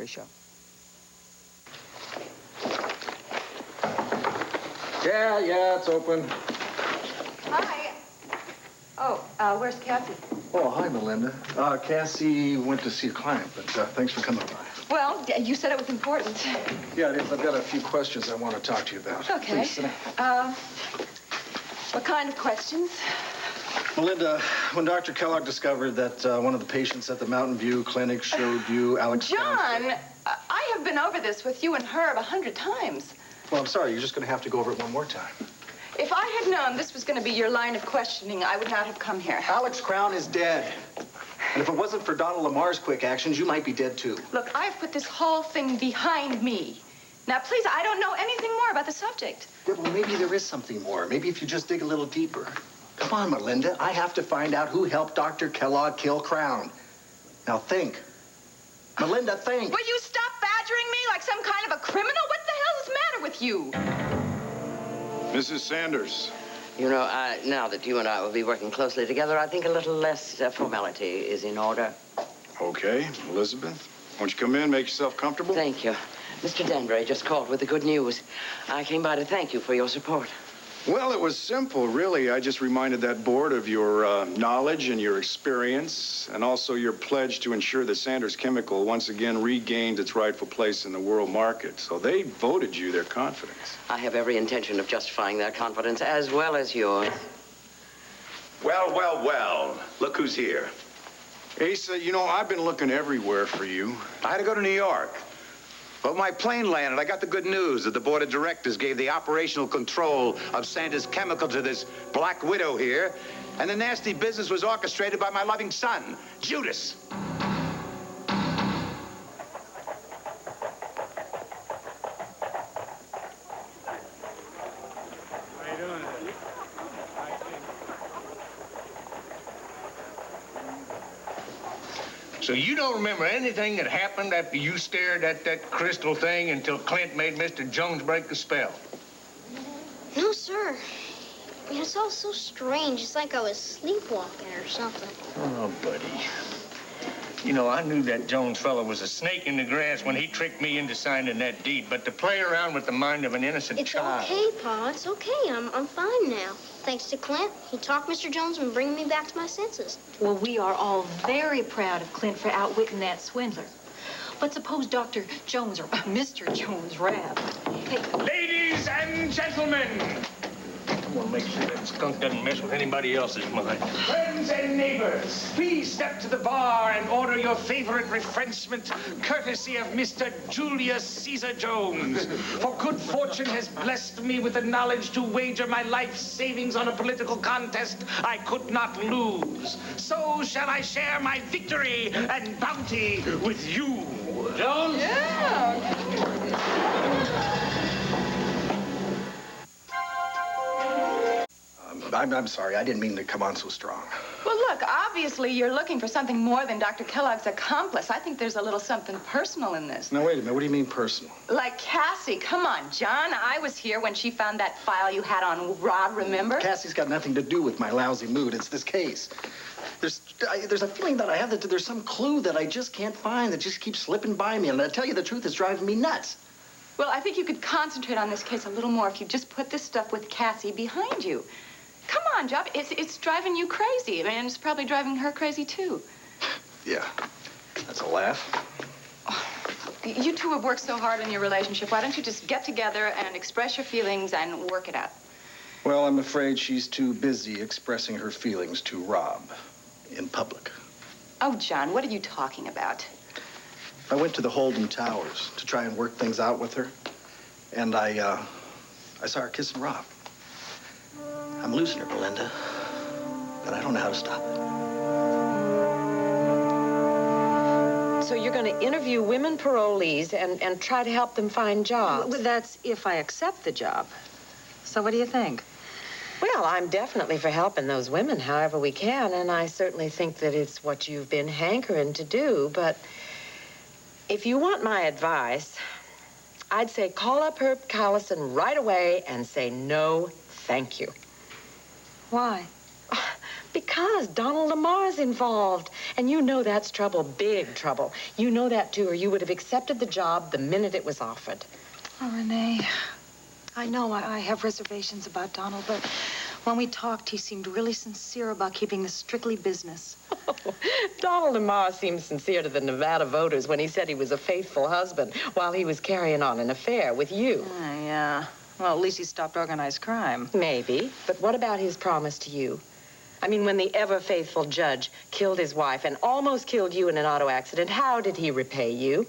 show. Yeah, it's open. Hi. Oh, where's Kathy? Oh, hi, Melinda. Cassie went to see a client, but thanks for coming by. Well, you said it was important. Yeah, it is. I've got a few questions I want to talk to you about. Okay. Please, sit down. What kind of questions? Melinda, when Dr. Kellogg discovered that one of the patients at the Mountain View Clinic showed you Alex... John, I have been over this with you and Herb 100 times. Well, I'm sorry. You're just going to have to go over it one more time. If I had known this was going to be your line of questioning, I would not have come here. Alex Crown is dead. And if it wasn't for Donald Lamar's quick actions, you might be dead, too. Look, I've put this whole thing behind me. Now, please, I don't know anything more about the subject. Yeah, well, maybe there is something more. Maybe if you just dig a little deeper. Come on, Melinda. I have to find out who helped Dr. Kellogg kill Crown. Now, think. Melinda, think. Will you stop badgering me like some kind of a criminal? What the hell is the matter with you? Mrs. Sanders. You know, now that you and I will be working closely together, I think a little less formality is in order. Okay, Elizabeth. Won't you come in, make yourself comfortable? Thank you. Mr. Danbury just called with the good news. I came by to thank you for your support. Well, it was simple, really. I just reminded that board of your knowledge and your experience, and also your pledge to ensure that Sanders Chemical once again regained its rightful place in the world market. So they voted you their confidence. I have every intention of justifying their confidence as well as yours. Well. Look who's here. Asa, you know, I've been looking everywhere for you. I had to go to New York. Well, my plane landed. I got the good news that the board of directors gave the operational control of Sanders Chemical to this black widow here, and the nasty business was orchestrated by my loving son, Judas. So you don't remember anything that happened after you stared at that crystal thing until Clint made Mr. Jones break the spell? No, sir. It's all so strange. It's like I was sleepwalking or something. Oh, buddy. You know, I knew that Jones fellow was a snake in the grass when he tricked me into signing that deed, but to play around with the mind of an innocent child... It's okay, Pa. It's okay. I'm fine now. Thanks to Clint, he talked Mr. Jones and bringing me back to my senses. Well, we are all very proud of Clint for outwitting that swindler. But suppose Dr. Jones, or Mr. Jones, rather. Hey. Ladies and gentlemen! I want to make sure that skunk doesn't mess with anybody else's mind. Friends and neighbors, please step to the bar and order your favorite refreshment, courtesy of Mr. Julius Caesar Jones. For good fortune has blessed me with the knowledge to wager my life savings on a political contest I could not lose. So shall I share my victory and bounty with you. Jones? Yeah. I'm sorry. I didn't mean to come on so strong. Well, look, obviously you're looking for something more than Dr. Kellogg's accomplice. I think there's a little something personal in this. Now, wait a minute. What do you mean personal? Like Cassie. Come on, John. I was here when she found that file you had on Rob, remember? Cassie's got nothing to do with my lousy mood. It's this case. There's a feeling that I have that there's some clue that I just can't find that just keeps slipping by me. And to tell you the truth, it's driving me nuts. Well, I think you could concentrate on this case a little more if you just put this stuff with Cassie behind you. Come on, Job. It's driving you crazy. I mean, it's probably driving her crazy, too. Yeah. That's a laugh. Oh, you two have worked so hard in your relationship. Why don't you just get together and express your feelings and work it out? Well, I'm afraid she's too busy expressing her feelings to Rob in public. Oh, John, what are you talking about? I went to the Holden Towers to try and work things out with her. And I saw her kissing Rob. I'm losing her, Belinda, but I don't know how to stop it. So you're going to interview women parolees and try to help them find jobs? Well, that's if I accept the job. So what do you think? Well, I'm definitely for helping those women however we can, and I certainly think that it's what you've been hankering to do, but if you want my advice, I'd say call up Herb Callison right away and say no, thank you. Why? Because Donald Lamar's involved. And you know that's trouble, big trouble. You know that, too, or you would have accepted the job the minute it was offered. Oh, Renee, I know I have reservations about Donald, but when we talked, he seemed really sincere about keeping this strictly business. Donald Lamar seemed sincere to the Nevada voters when he said he was a faithful husband while he was carrying on an affair with you. Yeah. Well, at least he stopped organized crime. Maybe, but what about his promise to you? I mean, when the ever-faithful judge killed his wife and almost killed you in an auto accident, how did he repay you?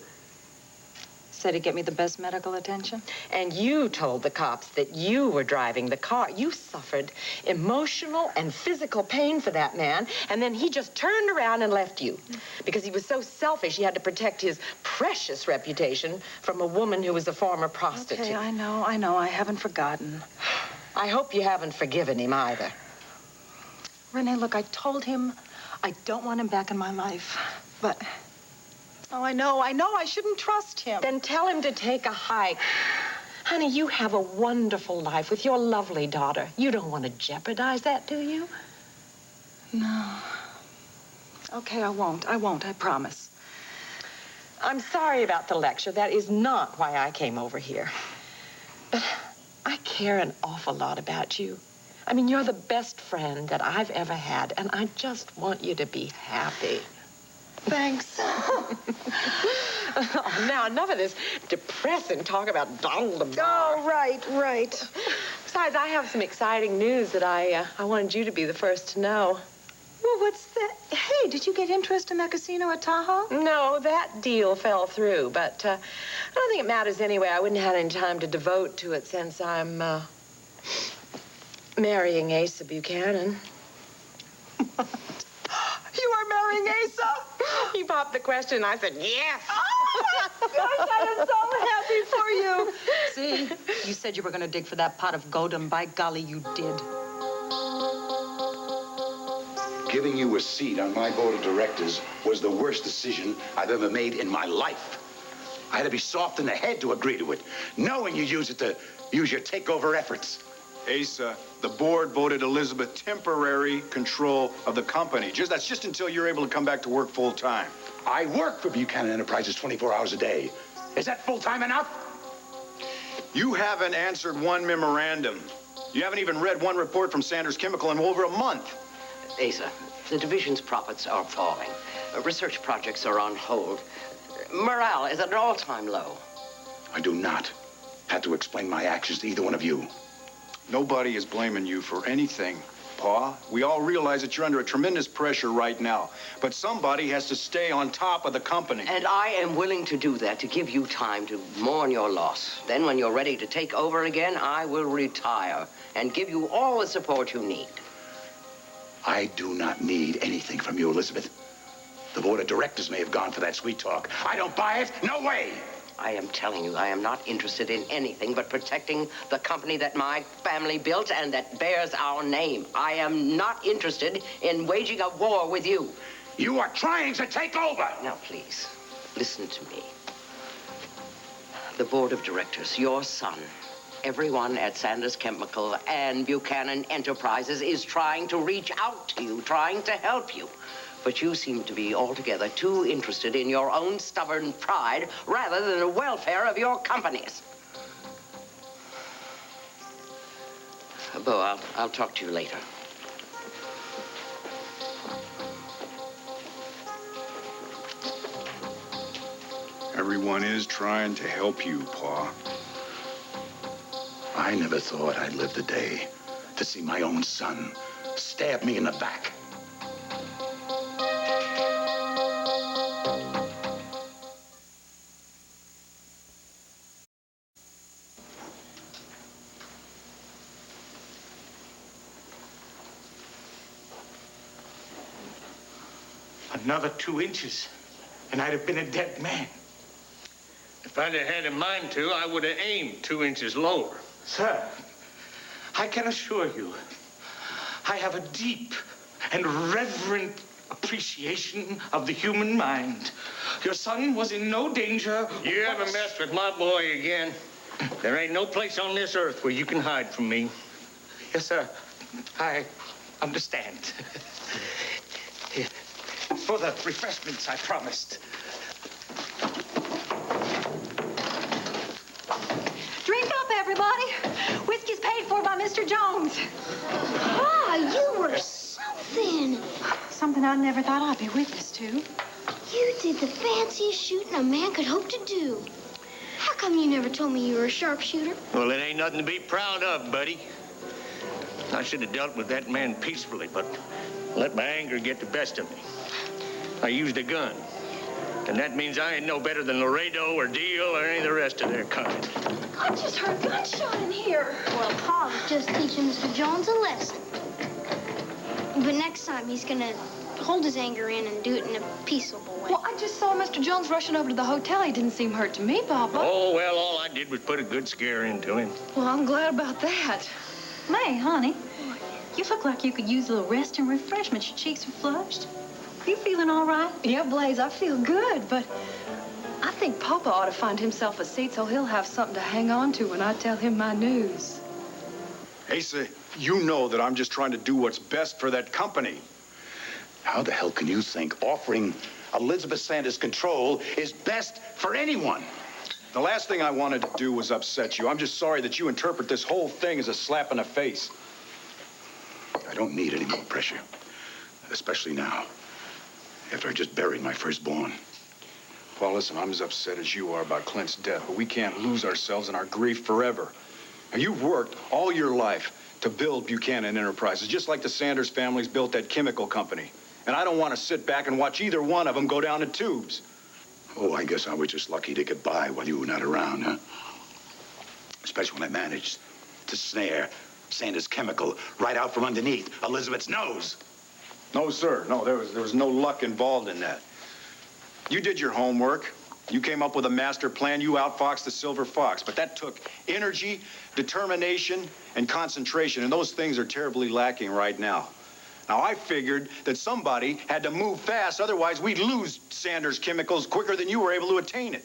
Said he'd get me the best medical attention. And you told the cops that you were driving the car. You suffered emotional and physical pain for that man, and then he just turned around and left you. Because he was so selfish, he had to protect his precious reputation from a woman who was a former prostitute. Okay, I know. I haven't forgotten. I hope you haven't forgiven him either. Renee, look, I told him I don't want him back in my life, but... Oh, I know. I shouldn't trust him. Then tell him to take a hike. Honey, you have a wonderful life with your lovely daughter. You don't want to jeopardize that, do you? No. Okay, I won't, I promise. I'm sorry about the lecture. That is not why I came over here. But I care an awful lot about you. I mean, you're the best friend that I've ever had, and I just want you to be happy. Thanks. Oh, now, enough of this depressing talk about Donald Lamar. Oh, right. Besides, I have some exciting news that I wanted you to be the first to know. Well, what's that? Hey, did you get interest in that casino at Tahoe? No, that deal fell through, but I don't think it matters anyway. I wouldn't have had any time to devote to it since I'm marrying Asa Buchanan. You are marrying Asa? He popped the question, and I said, yes. Oh, my gosh, I am so happy for you. See, you said you were going to dig for that pot of gold, and by golly, you did. Giving you a seat on my board of directors was the worst decision I've ever made in my life. I had to be soft in the head to agree to it, knowing you use it to use your takeover efforts. Asa, the board voted Elizabeth temporary control of the company. That's just until you're able to come back to work full time. I work for Buchanan Enterprises 24 hours a day. Is that full time enough? You haven't answered one memorandum. You haven't even read one report from Sanders Chemical in over a month. Asa, the division's profits are falling. Research projects are on hold. Morale is at an all-time low. I do not have to explain my actions to either one of you. Nobody is blaming you for anything, Pa. We all realize that you're under a tremendous pressure right now. But somebody has to stay on top of the company. And I am willing to do that to give you time to mourn your loss. Then when you're ready to take over again, I will retire and give you all the support you need. I do not need anything from you, Elizabeth. The board of directors may have gone for that sweet talk. I don't buy it. No way. I am telling you, I am not interested in anything but protecting the company that my family built and that bears our name. I am not interested in waging a war with you. You are trying to take over. Now, please, listen to me. The board of directors, your son, everyone at Sanders Chemical and Buchanan Enterprises is trying to reach out to you, trying to help you. But you seem to be altogether too interested in your own stubborn pride rather than the welfare of your companies. Bo, I'll talk to you later. Everyone is trying to help you, Pa. I never thought I'd live the day to see my own son stab me in the back. Another 2 inches, and I'd have been a dead man. If I'd have had in mind to, I would have aimed 2 inches lower. Sir, I can assure you, I have a deep and reverent appreciation of the human mind. Your son was in no danger. You ever mess with my boy again? There ain't no place on this earth where you can hide from me. Yes, sir. understand. For the refreshments I promised. Drink up, everybody. Whiskey's paid for by Mr. Jones. Ah, you were something. Something I never thought I'd be witness to. You did the fanciest shooting a man could hope to do. How come you never told me you were a sharpshooter? Well, it ain't nothing to be proud of, buddy. I should have dealt with that man peacefully, but let my anger get the best of me. I used a gun. And that means I ain't no better than Laredo or Deal or any of the rest of their kind. I just heard a gunshot in here. Well, Pa was just teaching Mr. Jones a lesson. But next time, he's gonna hold his anger in and do it in a peaceable way. Well, I just saw Mr. Jones rushing over to the hotel. He didn't seem hurt to me, Papa. Oh, well, all I did was put a good scare into him. Well, I'm glad about that. May, honey, you look like you could use a little rest and refreshment. Your cheeks are flushed. You feeling all right? Yeah, Blaze, I feel good, but I think Papa ought to find himself a seat so he'll have something to hang on to when I tell him my news. Asa, you know that I'm just trying to do what's best for that company. How the hell can you think offering Elizabeth Sanders control is best for anyone? The last thing I wanted to do was upset you. I'm just sorry that you interpret this whole thing as a slap in the face. I don't need any more pressure, especially now, after I just buried my firstborn. Paul, listen, I'm as upset as you are about Clint's death, but we can't lose ourselves in our grief forever. Now, you've worked all your life to build Buchanan Enterprises, just like the Sanders families built that chemical company. And I don't want to sit back and watch either one of them go down the tubes. Oh, I guess I was just lucky to get by while you were not around, huh? Especially when I managed to snare Sanders Chemical right out from underneath Elizabeth's nose. No, sir. No, there was no luck involved in that. You did your homework. You came up with a master plan. You outfoxed the Silver Fox. But that took energy, determination, and concentration. And those things are terribly lacking right now. Now, I figured that somebody had to move fast. Otherwise, we'd lose Sanders Chemicals quicker than you were able to attain it.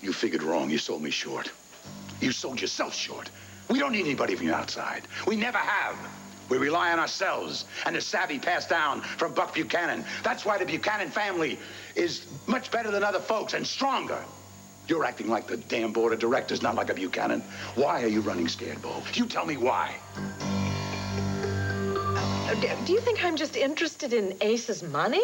You figured wrong. You sold me short. You sold yourself short. We don't need anybody from the outside. We never have. We rely on ourselves and the savvy passed down from Buck Buchanan. That's why the Buchanan family is much better than other folks and stronger. You're acting like the damn board of directors, not like a Buchanan. Why are you running scared, Bo? You tell me why. Do you think I'm just interested in Ace's money?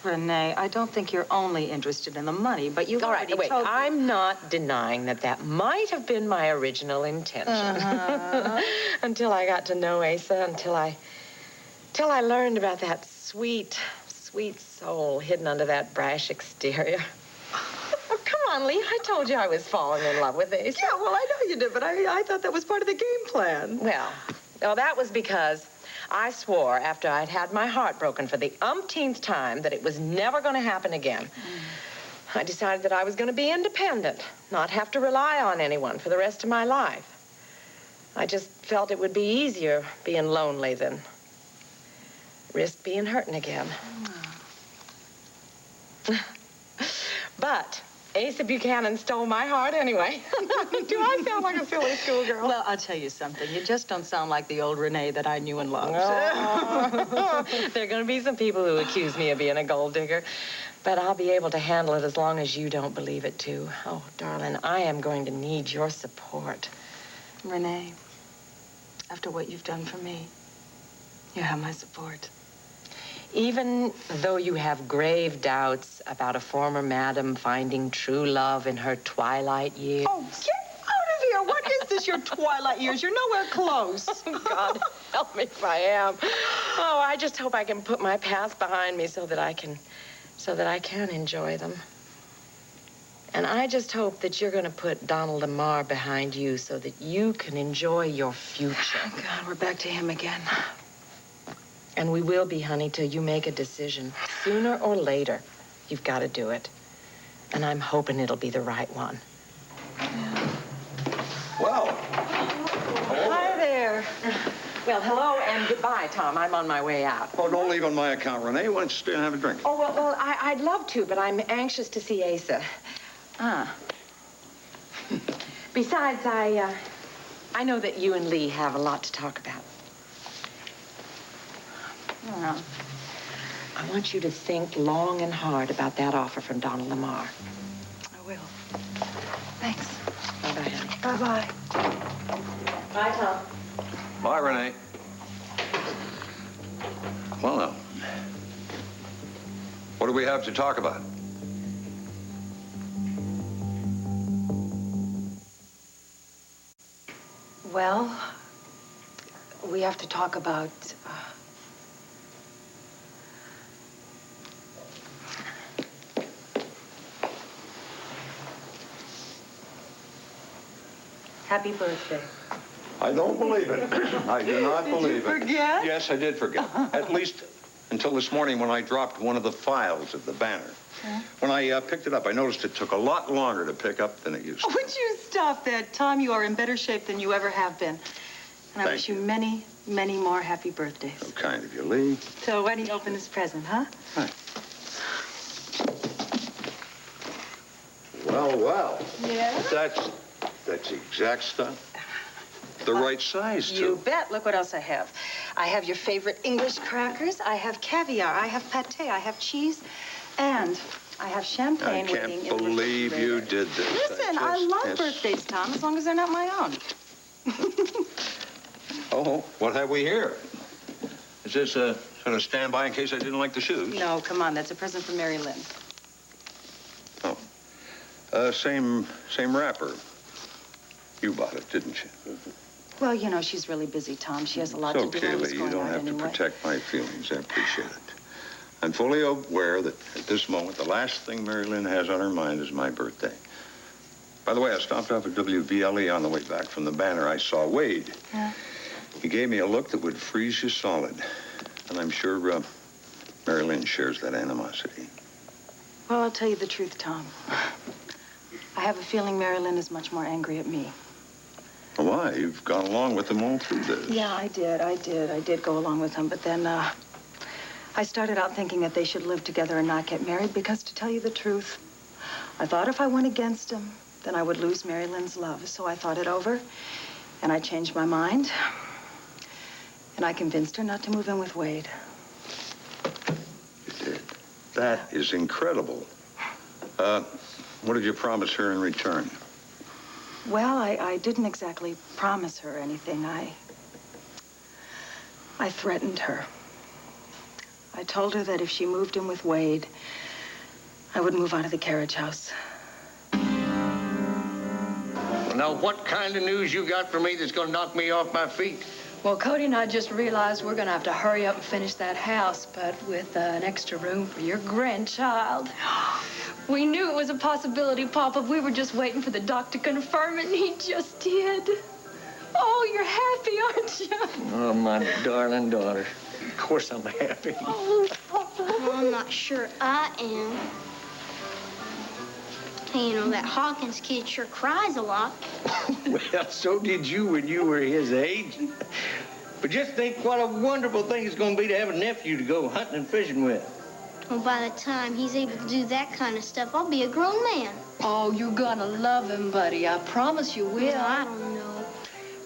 Renee, I don't think you're only interested in the money, but you've All right, already wait. told... I'm not denying that might have been my original intention. Until I got to know Asa, until I learned about that sweet, sweet soul hidden under that brash exterior. Oh, come on, Lee. I told you I was falling in love with Asa. Yeah, well, I know you did, but I thought that was part of the game plan. Well, that was because I swore after I'd had my heart broken for the umpteenth time that it was never going to happen again. I decided that I was going to be independent, not have to rely on anyone for the rest of my life. I just felt it would be easier being lonely than risk being hurting again. But Asa Buchanan stole my heart anyway. Do I sound like a silly schoolgirl? Well, I'll tell you something. You just don't sound like the old Renee that I knew and loved. Oh. There are going to be some people who accuse me of being a gold digger, but I'll be able to handle it as long as you don't believe it, too. Oh, darling, I am going to need your support. Renee, after what you've done for me, you have my support. Even though you have grave doubts about a former madam finding true love in her twilight years. Oh, get out of here. What is this, your twilight years? You're nowhere close. God help me if I am. Oh, I just hope I can put my past behind me so that I can enjoy them. And I just hope that you're going to put Donald Lamar behind you so that you can enjoy your future. Oh, God, we're back to him again. And we will be, honey, till you make a decision. Sooner or later, you've got to do it. And I'm hoping it'll be the right one. Yeah. Well. Hi there. Well, hello and goodbye, Tom. I'm on my way out. Oh, don't leave on my account, Renee. Why don't you stay and have a drink? Oh, well, I'd love to, but I'm anxious to see Asa. Besides, I know that you and Lee have a lot to talk about. Oh. I want you to think long and hard about that offer from Donald Lamar. I will. Thanks. Bye-bye, honey. Bye-bye. Bye, Tom. Bye, Renee. Well, now, what do we have to talk about? Well, we have to talk about... Happy birthday. I don't believe it. I do not believe it. Forget? Yes, I did forget. At least until this morning when I dropped one of the files of the banner. Huh? When I picked it up, I noticed it took a lot longer to pick up than it used to. Would you stop that, Tom? You are in better shape than you ever have been. And I wish you many, many more happy birthdays. So kind of you, Lee. So why don't you open this present, huh? Hi. Well, well. Yeah? That's the exact stuff. The right size, too. You bet. Look what else I have. I have your favorite English crackers. I have caviar. I have pate. I have cheese. And I have champagne I waiting in the can't believe you refrigerator. did this. Listen, I love birthdays, Tom, as long as they're not my own. Oh, what have we here? Is this a sort of standby in case I didn't like the shoes? No, come on. That's a present from Mary Lynn. Oh. Same wrapper. You bought it, didn't you? Well, you know, she's really busy, Tom. She has a lot to do. It's okay, Lee. You don't have to protect my feelings. I appreciate it. I'm fully aware that at this moment, the last thing Mary Lynn has on her mind is my birthday. By the way, I stopped off at WVLE on the way back from the banner. I saw Wade. Yeah? He gave me a look that would freeze you solid. And I'm sure Mary Lynn shares that animosity. Well, I'll tell you the truth, Tom. I have a feeling Mary Lynn is much more angry at me. Why? You've gone along with them all through this. Yeah, I did go along with them. But then I started out thinking that they should live together and not get married because, to tell you the truth, I thought if I went against him, then I would lose Mary Lynn's love. So I thought it over, and I changed my mind. And I convinced her not to move in with Wade. You did? That is incredible. What did you promise her in return? Well, I didn't exactly promise her anything. I threatened her. I told her that if she moved in with Wade, I would move out of the carriage house. Well, now, what kind of news you got for me that's going to knock me off my feet? Well, Cody and I just realized we're going to have to hurry up and finish that house, but with an extra room for your grandchild. We knew it was a possibility, Papa. We were just waiting for the doc to confirm it, and he just did. Oh, you're happy, aren't you? Oh, my darling daughter. Of course I'm happy. Oh, Papa. Well, I'm not sure I am. Hey, you know, that Hawkins kid sure cries a lot. Well, so did you when you were his age. But just think what a wonderful thing it's going to be to have a nephew to go hunting and fishing with. Well, by the time he's able to do that kind of stuff, I'll be a grown man. Oh, you're going to love him, buddy. I promise you will. Well, I don't know.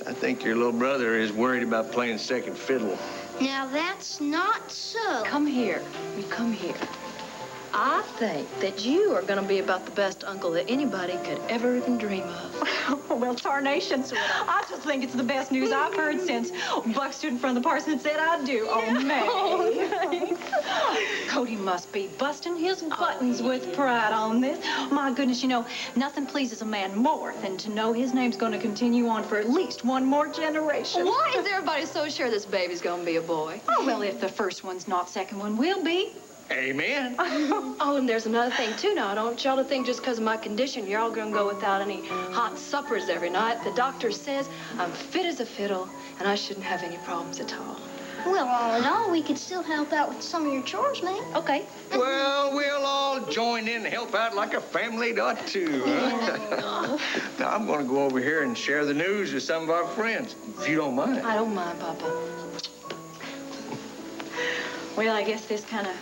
I think your little brother is worried about playing second fiddle. Now, that's not so. Come here. You come here. I think that you are going to be about the best uncle that anybody could ever even dream of. Well, tarnation. I just think it's the best news I've heard since Buck stood in front of the parson and said I do. Oh, May. Cody must be busting his buttons with pride on this. My goodness, you know, nothing pleases a man more than to know his name's going to continue on for at least one more generation. Why is everybody so sure this baby's going to be a boy? Oh, well, if the first one's not, second one will be. Amen. Oh, and there's another thing, too. Now, I don't want y'all to think just because of my condition, you're all going to go without any hot suppers every night. The doctor says I'm fit as a fiddle, and I shouldn't have any problems at all. Well, all in all, we could still help out with some of your chores, man. Okay. Well, we'll all join in and help out like a family ought to. Huh? Now, I'm going to go over here and share the news with some of our friends, if you don't mind. I don't mind, Papa. Well, I guess this kind of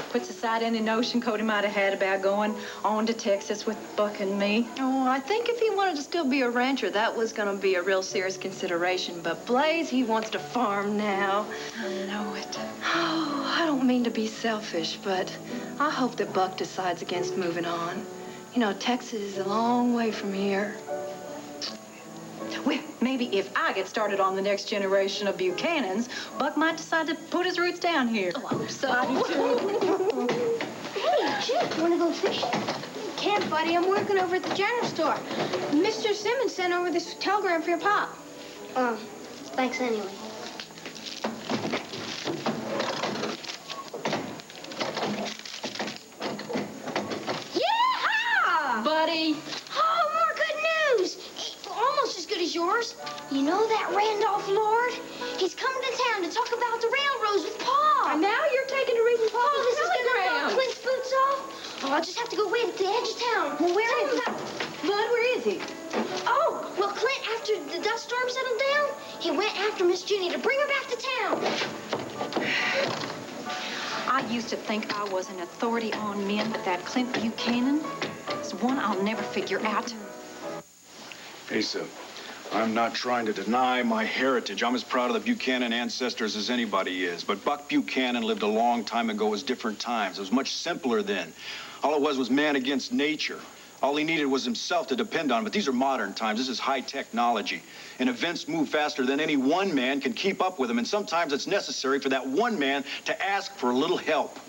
puts aside any notion Cody might have had about going on to Texas with Buck and me. Oh, I think if he wanted to still be a rancher, that was going to be a real serious consideration. But Blaze, he wants to farm now. I know it. Oh, I don't mean to be selfish, but I hope that Buck decides against moving on. You know, Texas is a long way from here. Well, maybe if I get started on the next generation of Buchanans, Buck might decide to put his roots down here. Oh, I hope so. Hey, Chip, want to go fishing? Can't, buddy. I'm working over at the general store. Mr. Simmons sent over this telegram for your pop. Thanks anyway. Yeehaw! Buddy. Oh, more good news. Almost as good as yours. You know that Randolph Lord? He's coming to town to talk about the railroads with Pa. And now you're taking to reading Pa's Oh, this is gonna telegram. knock Clint's boots off. Oh, I'll just have to go wait at the edge of town. Well, where Tell is him he? Bud, where is he? Oh, well, Clint, after the dust storm settled down, he went after Miss Jenny to bring her back to town. I used to think I was an authority on men, but that Clint Buchanan is one I'll never figure out. Asa, I'm not trying to deny my heritage. I'm as proud of the Buchanan ancestors as anybody is. But Buck Buchanan lived a long time ago. It was different times. It was much simpler then. All it was man against nature. All he needed was himself to depend on. But these are modern times. This is high technology. And events move faster than any one man can keep up with them. And sometimes it's necessary for that one man to ask for a little help.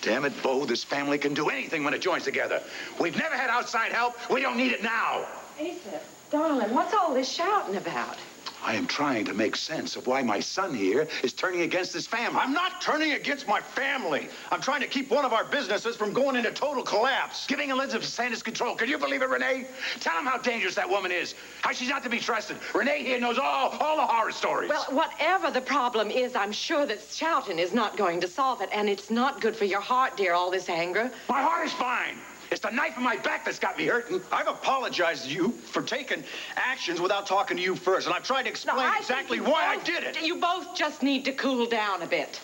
Damn it, Bo, this family can do anything when it joins together. We've never had outside help. We don't need it now. Asa, darling, what's all this shouting about? I am trying to make sense of why my son here is turning against this family. I'm not turning against my family. I'm trying to keep one of our businesses from going into total collapse. Giving Elizabeth Sanders control. Can you believe it, Renee? Tell him how dangerous that woman is. How she's not to be trusted. Renee here knows all the horror stories. Well, whatever the problem is, I'm sure that shouting is not going to solve it. And it's not good for your heart, dear, all this anger. My heart is fine. It's the knife in my back that's got me hurting. I've apologized to you for taking actions without talking to you first, and I've tried to explain exactly why I did it. You both just need to cool down a bit.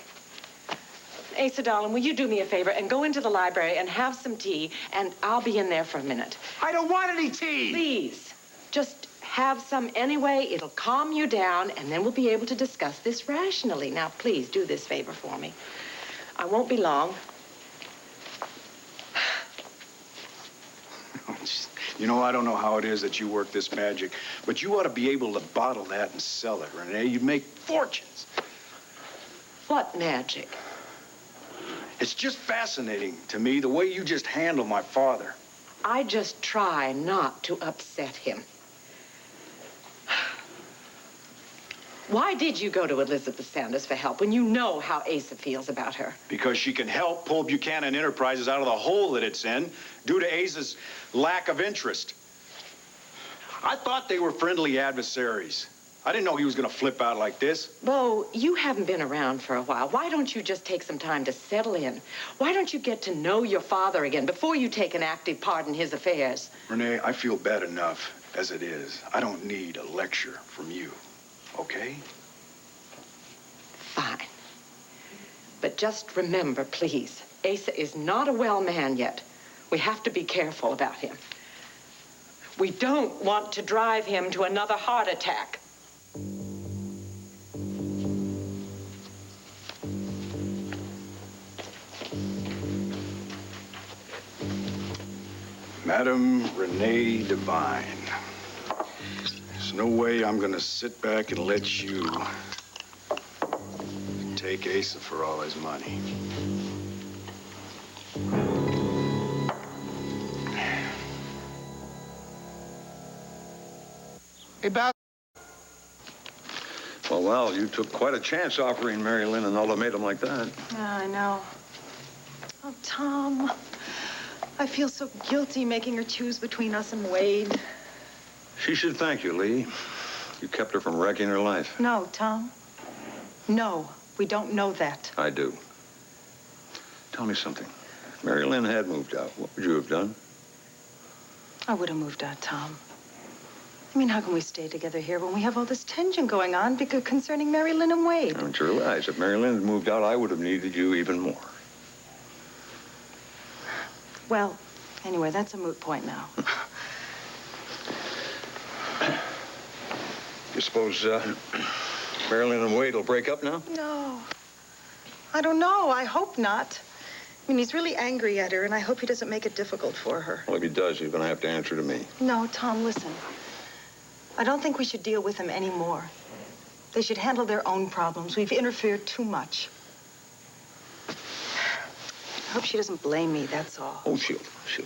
Asa, darling, will you do me a favor and go into the library and have some tea, and I'll be in there for a minute. I don't want any tea. Please, just have some anyway. It'll calm you down, and then we'll be able to discuss this rationally. Now, please do this favor for me. I won't be long. You know, I don't know how it is that you work this magic, but you ought to be able to bottle that and sell it, Renee. You'd make fortunes. What magic? It's just fascinating to me the way you just handle my father. I just try not to upset him. Why did you go to Elizabeth Sanders for help when you know how Asa feels about her? Because she can help pull Buchanan Enterprises out of the hole that it's in due to Asa's lack of interest. I thought they were friendly adversaries. I didn't know he was going to flip out like this. Bo, you haven't been around for a while. Why don't you just take some time to settle in? Why don't you get to know your father again before you take an active part in his affairs? Renee, I feel bad enough as it is. I don't need a lecture from you, okay? Fine. But just remember, please, Asa is not a well man yet. We have to be careful about him. We don't want to drive him to another heart attack. Madam Renee Devine. There's no way I'm gonna sit back and let you take Asa for all his money. Hey, Bob. Well, you took quite a chance offering Mary Lynn an ultimatum like that. Yeah, I know. Oh, Tom, I feel so guilty making her choose between us and Wade. She should thank you, Lee. You kept her from wrecking her life. No, Tom. No, we don't know that. I do. Tell me something. If Mary Lynn had moved out, what would you have done? I would have moved out, Tom. I mean, how can we stay together here when we have all this tension going on because concerning Mary Lynn and Wade? Don't you realize if Mary Lynn had moved out, I would have needed you even more. Well, anyway, that's a moot point now. You suppose Marilyn and Wade will break up now? No. I don't know. I hope not. I mean, he's really angry at her, and I hope he doesn't make it difficult for her. Well, if he does, he's going to have to answer to me. No, Tom, listen. I don't think we should deal with him anymore. They should handle their own problems. We've interfered too much. I hope she doesn't blame me, that's all. Oh, she'll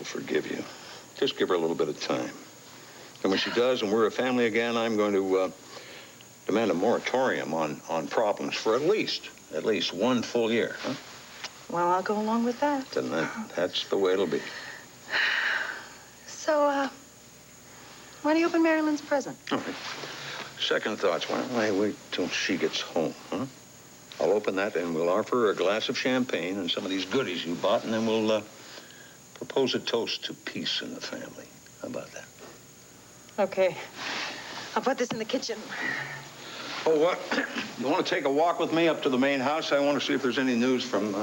forgive you. Just give her a little bit of time. And when she does, and we're a family again, I'm going to demand a moratorium on problems for at least 1 full year, huh? Well, I'll go along with that. Then that's the way it'll be. So, why do you open Marilyn's present? All right. Second thoughts. Why don't I wait till she gets home, huh? I'll open that and we'll offer her a glass of champagne and some of these goodies you bought, and then we'll propose a toast to peace in the family. How about that? Okay. I'll put this in the kitchen. Oh, what? You want to take a walk with me up to the main house? I want to see if there's any news from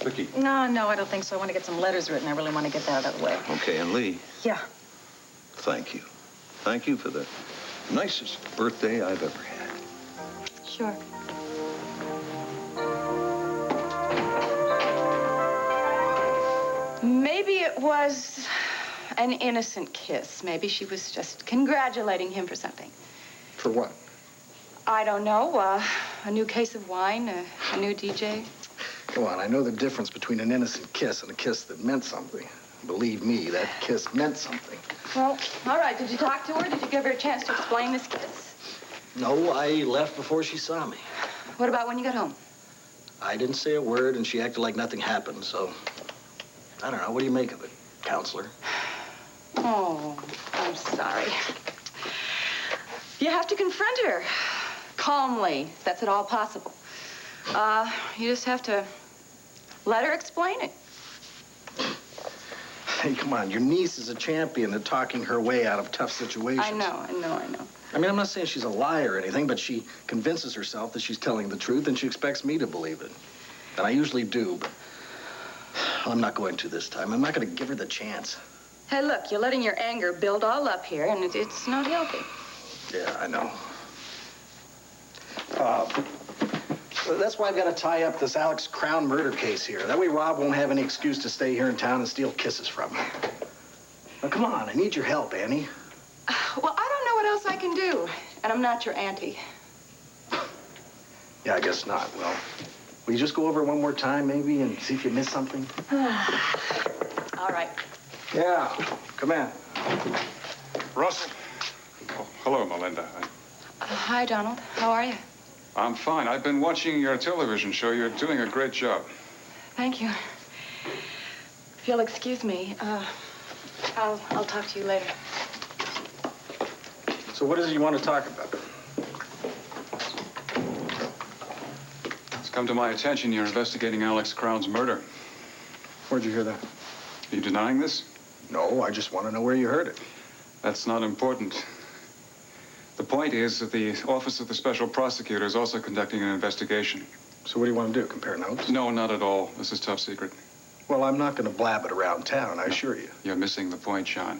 Vicky. No, I don't think so. I want to get some letters written. I really want to get that out of the way. Okay, and Lee. Yeah. Thank you. Thank you for the nicest birthday I've ever had. Sure. Maybe it was an innocent kiss. Maybe she was just congratulating him for something. For what? I don't know. A new case of wine, a new DJ. Come on, I know the difference between an innocent kiss and a kiss that meant something. Believe me, that kiss meant something. Well, all right. Did you talk to her? Did you give her a chance to explain this kiss? No, I left before she saw me. What about when you got home? I didn't say a word, and she acted like nothing happened, so... I don't know. What do you make of it, counselor? Oh, I'm sorry. You have to confront her. Calmly. That's at all possible. You just have to let her explain it. Hey, come on. Your niece is a champion at talking her way out of tough situations. I know. I mean, I'm not saying she's a liar or anything, but she convinces herself that she's telling the truth, and she expects me to believe it. And I usually do, but I'm not going to this time. I'm not going to give her the chance. Hey, look, you're letting your anger build all up here, and it's not healthy. Yeah, I know. That's why I've got to tie up this Alex Crown murder case here. That way Rob won't have any excuse to stay here in town and steal kisses from me. Now, come on, I need your help, Annie. Well, I don't know what else I can do, and I'm not your auntie. Yeah, I guess not. Well, will you just go over one more time, maybe, and see if you missed something? All right. Yeah, come in. Russell. Oh, hello, Melinda. Hi, Donald. How are you? I'm fine. I've been watching your television show. You're doing a great job. Thank you. If you'll excuse me, I'll talk to you later. So what is it you want to talk about? It's come to my attention you're investigating Alex Crown's murder. Where'd you hear that? Are you denying this? No, I just want to know where you heard it. That's not important. The point is that the Office of the Special Prosecutor is also conducting an investigation. So what do you want to do, compare notes? No, not at all. This is top secret. Well, I'm not going to blab it around town, I assure you. You're missing the point, Sean.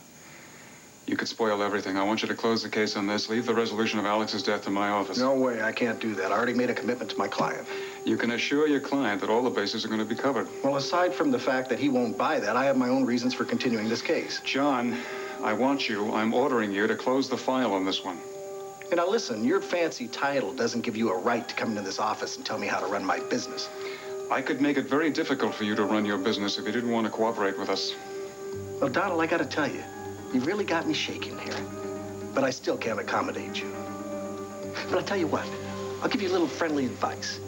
You could spoil everything. I want you to close the case on this. Leave the resolution of Alex's death to my office. No way, I can't do that. I already made a commitment to my client. You can assure your client that all the bases are going to be covered. Well, aside from the fact that he won't buy that, I have my own reasons for continuing this case. John, I'm ordering you to close the file on this one. And now listen, your fancy title doesn't give you a right to come into this office and tell me how to run my business. I could make it very difficult for you to run your business if you didn't want to cooperate with us. Well, Donald, I gotta tell you, you really got me shaking here. But I still can't accommodate you. But I'll tell you what, I'll give you a little friendly advice.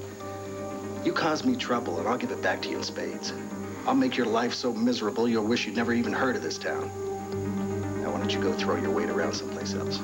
You caused me trouble, and I'll give it back to you in spades. I'll make your life so miserable you'll wish you'd never even heard of this town. Now, why don't you go throw your weight around someplace else?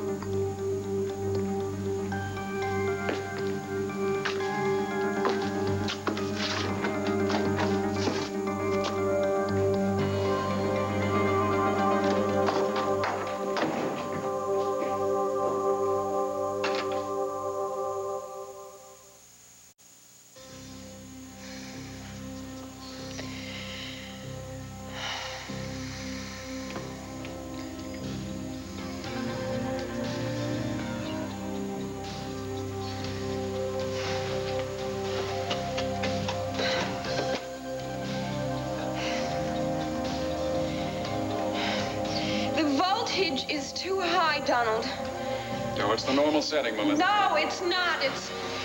too high, Donald. No, it's the normal setting, Melinda. No, it's not.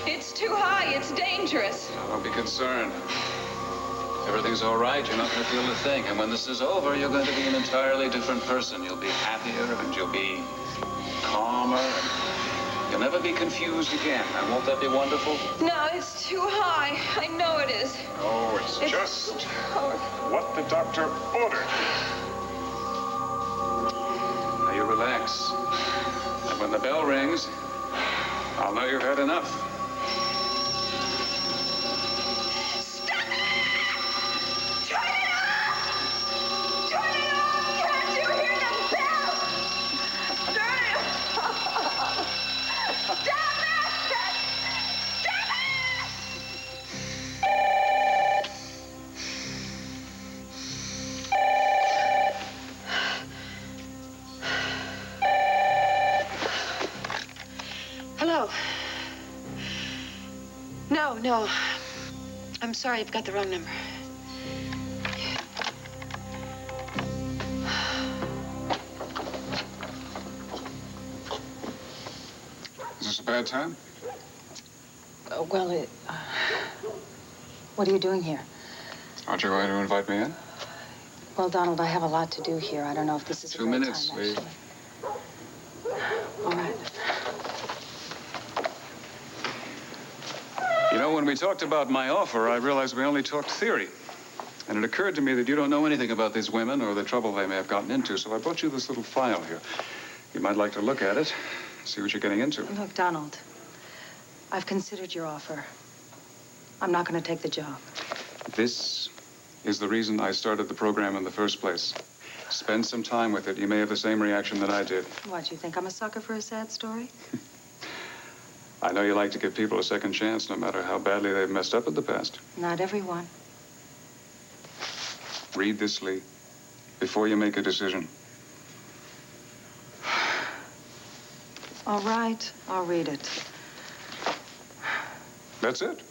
It's too high. It's dangerous. Now, don't be concerned. Everything's all right. You're not going to feel a thing. And when this is over, you're going to be an entirely different person. You'll be happier and you'll be calmer. And you'll never be confused again. Now, won't that be wonderful? No, it's too high. I know it is. Oh, it's just what the doctor ordered. Now, you relax. And when the bell rings, I'll know you've had enough. Hello. No. I'm sorry, I've got the wrong number. Is this a bad time? What are you doing here? Aren't you going to invite me in? Well, Donald, I have a lot to do here. I don't know if this is a 2 great minutes, time, please. actually. All right. You know, when we talked about my offer, I realized we only talked theory. And it occurred to me that you don't know anything about these women or the trouble they may have gotten into, so I brought you this little file here. You might like to look at it, see what you're getting into. Look, Donald, I've considered your offer. I'm not going to take the job. This is the reason I started the program in the first place. Spend some time with it. You may have the same reaction that I did. What, you think I'm a sucker for a sad story? I know you like to give people a second chance, no matter how badly they've messed up in the past. Not everyone. Read this, Lee, before you make a decision. All right, I'll read it. That's it.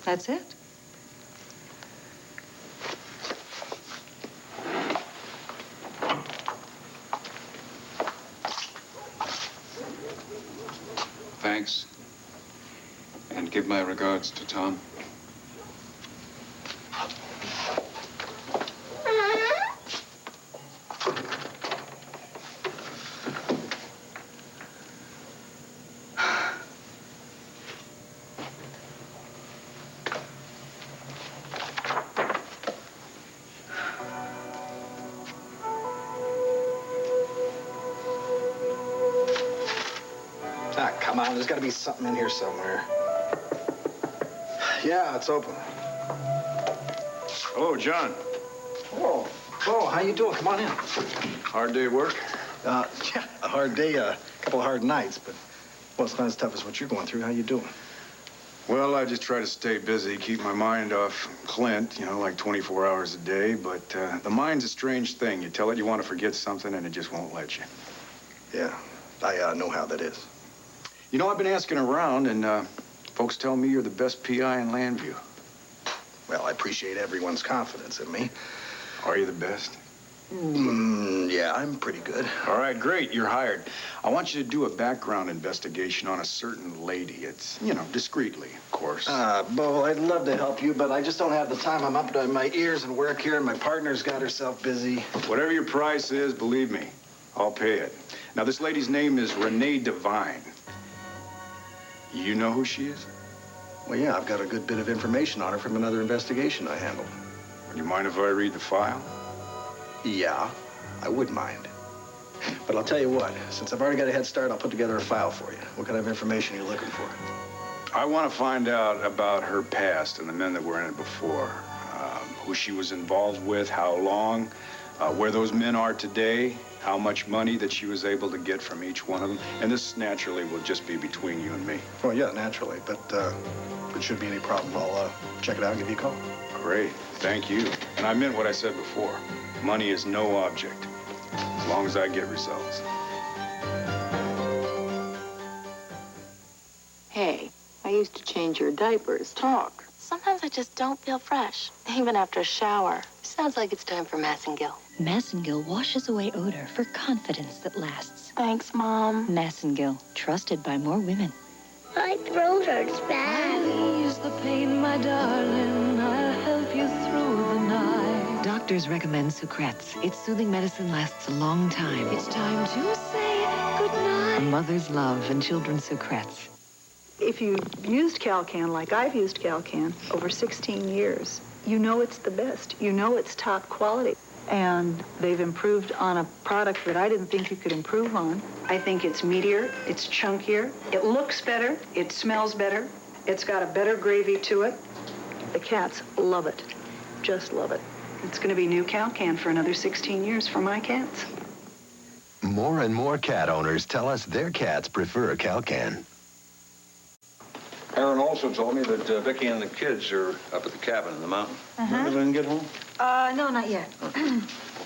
That's it? Thanks. And give my regards to Tom. Ah, come on. There's got to be something in here somewhere. Yeah, it's open. Hello, John. Oh, how you doing? Come on in. Hard day at work? Yeah, a hard day, a couple of hard nights, but, well, it's not as tough as what you're going through. How you doing? Well, I just try to stay busy, keep my mind off Clint, like 24 hours a day. But the mind's a strange thing. You tell it you want to forget something, and it just won't let you. Yeah, I know how that is. I've been asking around, and folks tell me you're the best PI in Landview. Well, I appreciate everyone's confidence in me. Are you the best? Yeah, I'm pretty good. All right, great. You're hired. I want you to do a background investigation on a certain lady. It's, discreetly, of course. Bo, I'd love to help you, but I just don't have the time. I'm up to my ears in work here, and my partner's got herself busy. Whatever your price is, believe me, I'll pay it. Now, this lady's name is Renee Devine. You know who she is? Well, yeah, I've got a good bit of information on her from another investigation I handled. Would you mind if I read the file? Yeah, I would mind. But I'll tell you what, since I've already got a head start, I'll put together a file for you. What kind of information are you looking for? I want to find out about her past and the men that were in it before. Who she was involved with, how long, where those men are today, how much money that she was able to get from each one of them. And this, naturally, will just be between you and me. Well, yeah, naturally. But if there should be any problem, I'll check it out and give you a call. Great. Thank you. And I meant what I said before. Money is no object, as long as I get results. Hey, I used to change your diapers. Talk. Sometimes I just don't feel fresh, even after a shower. Sounds like it's time for Massengill. Massengill washes away odor for confidence that lasts. Thanks, Mom. Massengill, trusted by more women. My throat hurts bad. Ease the pain, my darling. I'll help you through the night. Doctors recommend Sucrets. Its soothing medicine lasts a long time. It's time to say goodnight. A mother's love and children's Sucrets. If you've used Calcan like I've used Calcan over 16 years, you know it's the best. You know it's top quality. And they've improved on a product that I didn't think you could improve on. I think it's meatier, it's chunkier, it looks better, it smells better, it's got a better gravy to it. The cats love it, just love it. It's going to be new Calcan for another 16 years for my cats. More and more cat owners tell us their cats prefer Calcan. Aaron also told me that Vicki and the kids are up at the cabin in the mountain. Marilyn get home? No, not yet.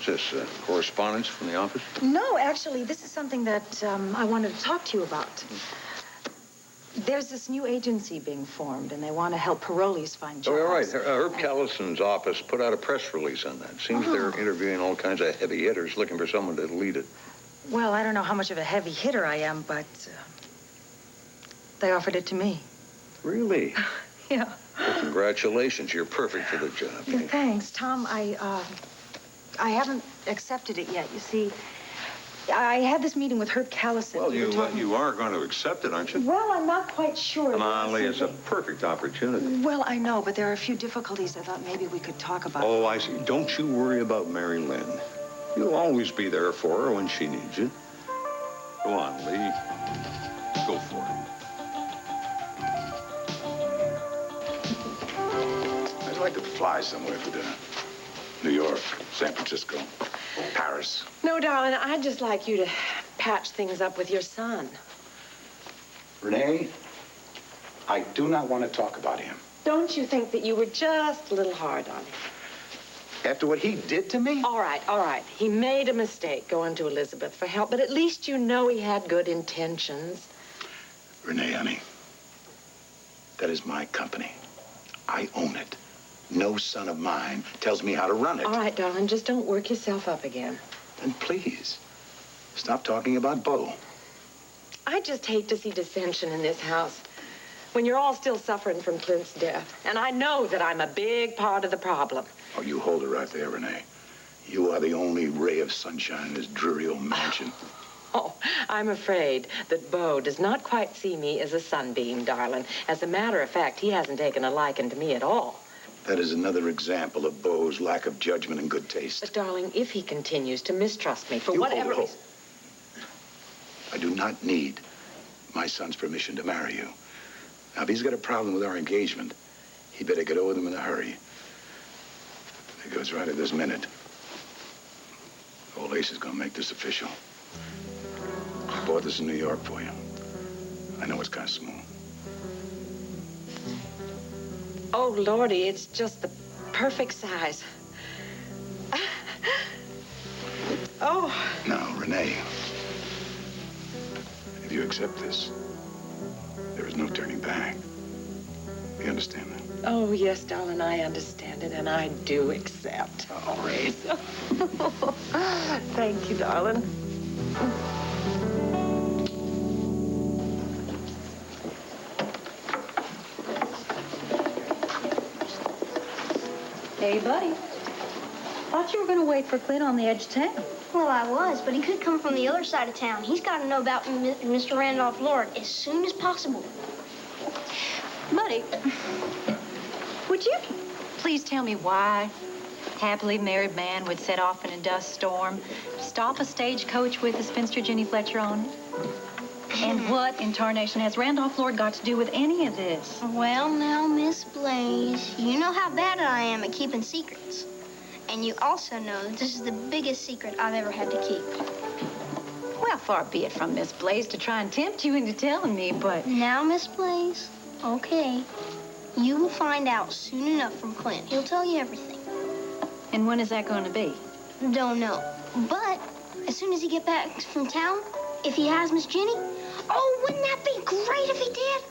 Is this correspondence from the office? No, actually, this is something that I wanted to talk to you about. There's this new agency being formed, and they want to help parolees find jobs. Oh, all right. Herb Callison's office put out a press release on that. Seems they're interviewing all kinds of heavy hitters, looking for someone to lead it. Well, I don't know how much of a heavy hitter I am, but they offered it to me. Really? Yeah. Well, congratulations. You're perfect for the job. Yeah, thanks, Tom. I haven't accepted it yet. You see, I had this meeting with Herb Callison. Well, you are going to accept it, aren't you? Well, I'm not quite sure. Come on, Lee. It's a perfect opportunity. Well, I know, but there are a few difficulties I thought maybe we could talk about. Oh, I see. Don't you worry about Mary Lynn. You'll always be there for her when she needs you. Go on, Lee. Go for it. I'd like to fly somewhere for dinner. New York, San Francisco, Paris. No, darling, I'd just like you to patch things up with your son. Renee, I do not want to talk about him. Don't you think that you were just a little hard on him? After what he did to me? All right, all right. He made a mistake going to Elizabeth for help, but at least you know he had good intentions. Renee, honey, that is my company. I own it. No son of mine tells me how to run it. All right, darling, just don't work yourself up again. Then please, stop talking about Bo. I just hate to see dissension in this house when you're all still suffering from Clint's death. And I know that I'm a big part of the problem. Oh, you hold it right there, Renee. You are the only ray of sunshine in this dreary old mansion. Oh, I'm afraid that Bo does not quite see me as a sunbeam, darling. As a matter of fact, he hasn't taken a liking to me at all. That is another example of Bo's lack of judgment and good taste. But, darling, if he continues to mistrust me for whatever reason... I do not need my son's permission to marry you. Now, if he's got a problem with our engagement, he better get over them in a hurry. It goes right at this minute. Old Ace is gonna make this official. I bought this in New York for you. I know it's kind of small. Oh, Lordy, it's just the perfect size. Oh. Now, Renee, if you accept this, there is no turning back. You understand that? Oh, yes, darling, I understand it, and I do accept. All right. Thank you, darling. Hey, buddy. Thought you were going to wait for Clint on the edge of town. Well, I was, but he could come from the other side of town. He's got to know about Mr. Randolph Lord as soon as possible. Buddy, would you please tell me why a happily married man would set off in a dust storm, stop a stagecoach with a spinster Jenny Fletcher on it? And what in tarnation has Randolph Lord got to do with any of this? Well, now, Miss Blaze, you know how bad I am at keeping secrets. And you also know that this is the biggest secret I've ever had to keep. Well, far be it from Miss Blaze to try and tempt you into telling me, but... Now, Miss Blaze, okay. You will find out soon enough from Clint. He'll tell you everything. And when is that going to be? Don't know. But as soon as he gets back from town, if he has Miss Jenny, oh, wouldn't that be great if he did?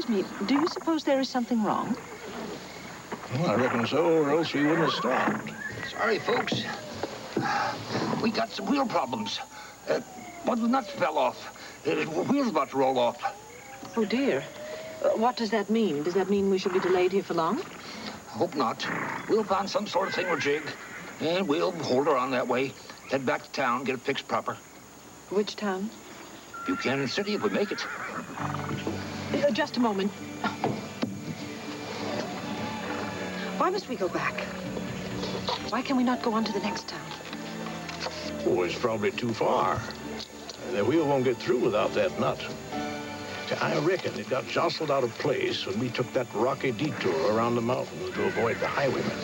Excuse me, do you suppose there is something wrong? Well, I reckon so, or else we wouldn't have stopped. Sorry, folks. We got some wheel problems. One of the nuts fell off. The wheel's about to roll off. Oh, dear. What does that mean? Does that mean we shall be delayed here for long? I hope not. We'll find some sort of thingamajig, and we'll hold her on that way. Head back to town, get it fixed proper. Which town? Buchanan City, if we make it. Just a moment. Why must we go back? Why can we not go on to the next town? Oh, it's probably too far. The wheel won't get through without that nut. I reckon it got jostled out of place when we took that rocky detour around the mountain to avoid the highwaymen.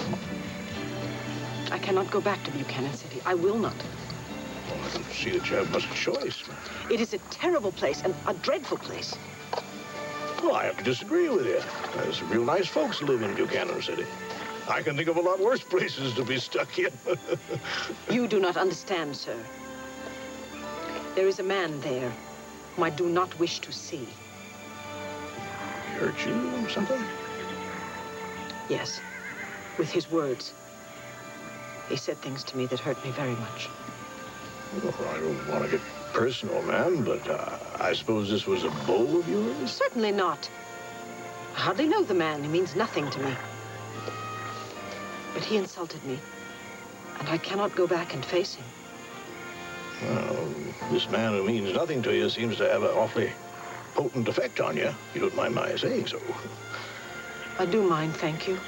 I cannot go back to Buchanan City. I will not. Well, I don't see that you have much choice. It is a terrible place and a dreadful place. Well, I have to disagree with you. There's some real nice folks live in Buchanan City. I can think of a lot worse places to be stuck in. You do not understand, sir. There is a man there whom I do not wish to see. He hurt you or something? Yes, with his words. He said things to me that hurt me very much. Well, I don't want to get personal, ma'am, but I suppose this was a beau of yours? Certainly not. I hardly know the man. He means nothing to me. But he insulted me, and I cannot go back and face him. Well, this man who means nothing to you seems to have an awfully potent effect on you. You don't mind my saying so. I do mind, thank you.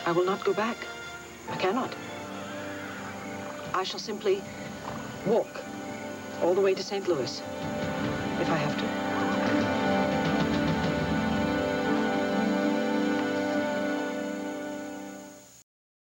I will not go back. I cannot. I shall simply walk all the way to St. Louis, if I have to.